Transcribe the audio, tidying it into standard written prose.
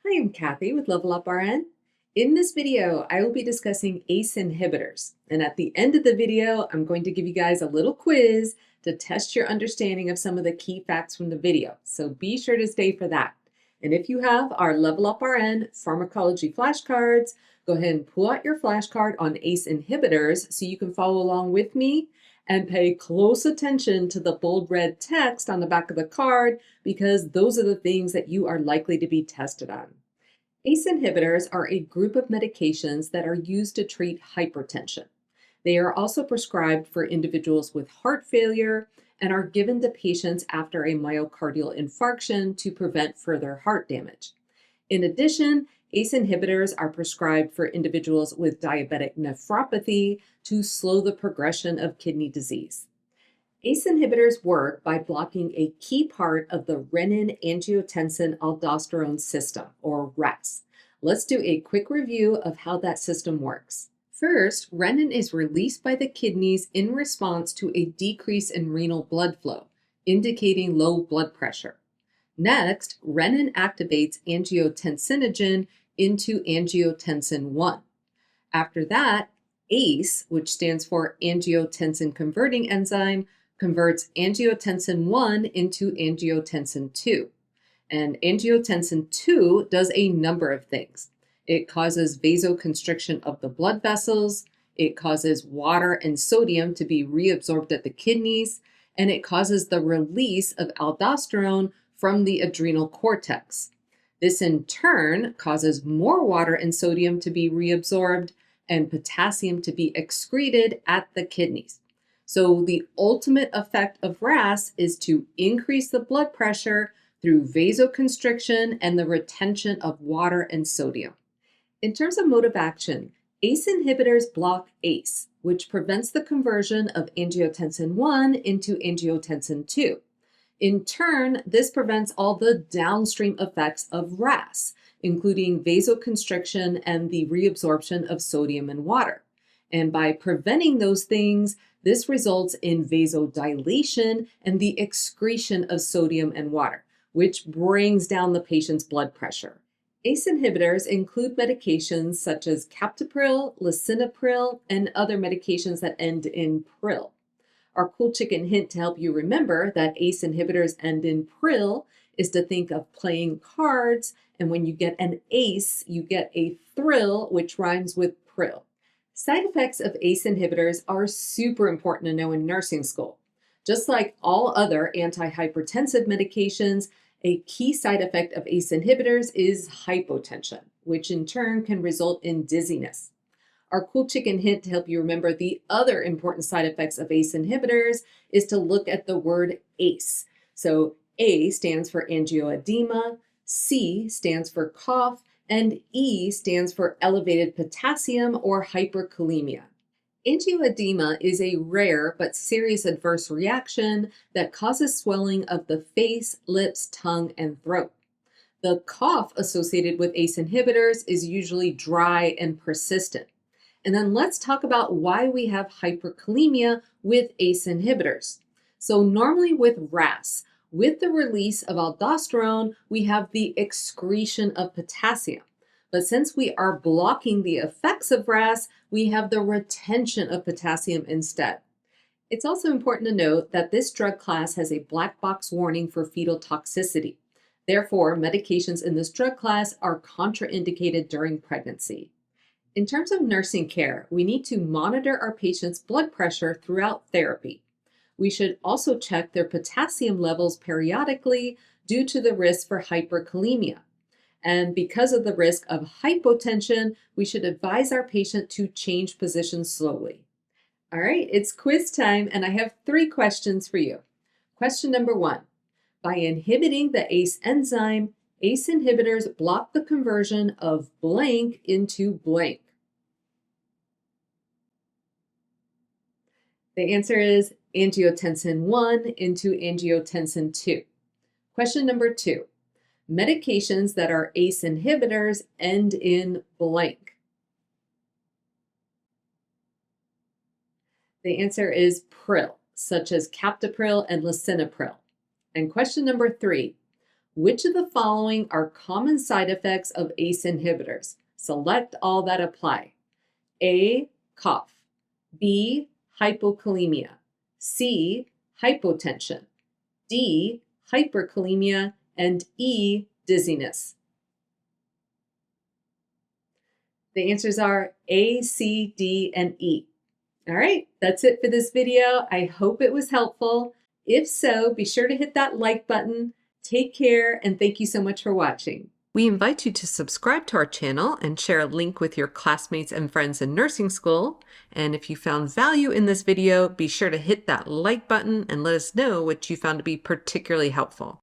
Hi, I'm Kathy with Level Up RN. In this video, I will be discussing ACE inhibitors. And at the end of the video, I'm going to give you guys a little quiz to test your understanding of some of the key facts from the video. So be sure to stay for that. And if you have our Level Up RN pharmacology flashcards, go ahead and pull out your flashcard on ACE inhibitors so you can follow along with me and pay close attention to the bold red text on the back of the card because those are the things that you are likely to be tested on. ACE inhibitors are a group of medications that are used to treat hypertension. They are also prescribed for individuals with heart failure and are given to patients after a myocardial infarction to prevent further heart damage. In addition, ACE inhibitors are prescribed for individuals with diabetic nephropathy to slow the progression of kidney disease. ACE inhibitors work by blocking a key part of the renin angiotensin aldosterone system, or RASS. Let's do a quick review of how that system works. First, renin is released by the kidneys in response to a decrease in renal blood flow, indicating low blood pressure. Next, renin activates angiotensinogen into angiotensin 1. After that, ACE, which stands for angiotensin converting enzyme, converts angiotensin 1 into angiotensin 2. And angiotensin 2 does a number of things. It causes vasoconstriction of the blood vessels, it causes water and sodium to be reabsorbed at the kidneys, and it causes the release of aldosterone from the adrenal cortex. This in turn causes more water and sodium to be reabsorbed and potassium to be excreted at the kidneys. So the ultimate effect of RASS is to increase the blood pressure through vasoconstriction and the retention of water and sodium. In terms of mode of action, ACE inhibitors block ACE, which prevents the conversion of angiotensin 1 into angiotensin 2. In turn, this prevents all the downstream effects of RASS, including vasoconstriction and the reabsorption of sodium and water. And by preventing those things, this results in vasodilation and the excretion of sodium and water, which brings down the patient's blood pressure. ACE inhibitors include medications such as Captopril, Lisinopril, and other medications that end in pril. Our cool chicken hint to help you remember that ACE inhibitors end in pril is to think of playing cards, and when you get an ace, you get a thrill, which rhymes with pril. Side effects of ACE inhibitors are super important to know in nursing school. Just like all other antihypertensive medications, a key side effect of ACE inhibitors is hypotension, which in turn can result in dizziness. Our cool chicken hint to help you remember the other important side effects of ACE inhibitors is to look at the word ACE. So A stands for angioedema, C stands for cough, and E stands for elevated potassium or hyperkalemia. Angioedema is a rare but serious adverse reaction that causes swelling of the face, lips, tongue, and throat. The cough associated with ACE inhibitors is usually dry and persistent. And then let's talk about why we have hyperkalemia with ACE inhibitors. So normally with RASS, with the release of aldosterone, we have the excretion of potassium. But since we are blocking the effects of RASS, we have the retention of potassium instead. It's also important to note that this drug class has a black box warning for fetal toxicity. Therefore, medications in this drug class are contraindicated during pregnancy. In terms of nursing care, we need to monitor our patient's blood pressure throughout therapy. We should also check their potassium levels periodically due to the risk for hyperkalemia. And because of the risk of hypotension, we should advise our patient to change positions slowly. All right, it's quiz time, and I have 3 questions for you. Question number 1. By inhibiting the ACE enzyme, ACE inhibitors block the conversion of blank into blank. The answer is angiotensin 1 into angiotensin 2. Question number 2. Medications that are ACE inhibitors end in blank. The answer is pril, such as Captopril and Lisinopril. And question number 3. Which of the following are common side effects of ACE inhibitors? Select all that apply. A, cough. B, hypokalemia. C, hypotension. D, hyperkalemia. And E, dizziness. The answers are A, C, D, and E. All right, that's it for this video. I hope it was helpful. If so, be sure to hit that like button. Take care, and thank you so much for watching. We invite you to subscribe to our channel and share a link with your classmates and friends in nursing school. And if you found value in this video, be sure to hit that like button and let us know what you found to be particularly helpful.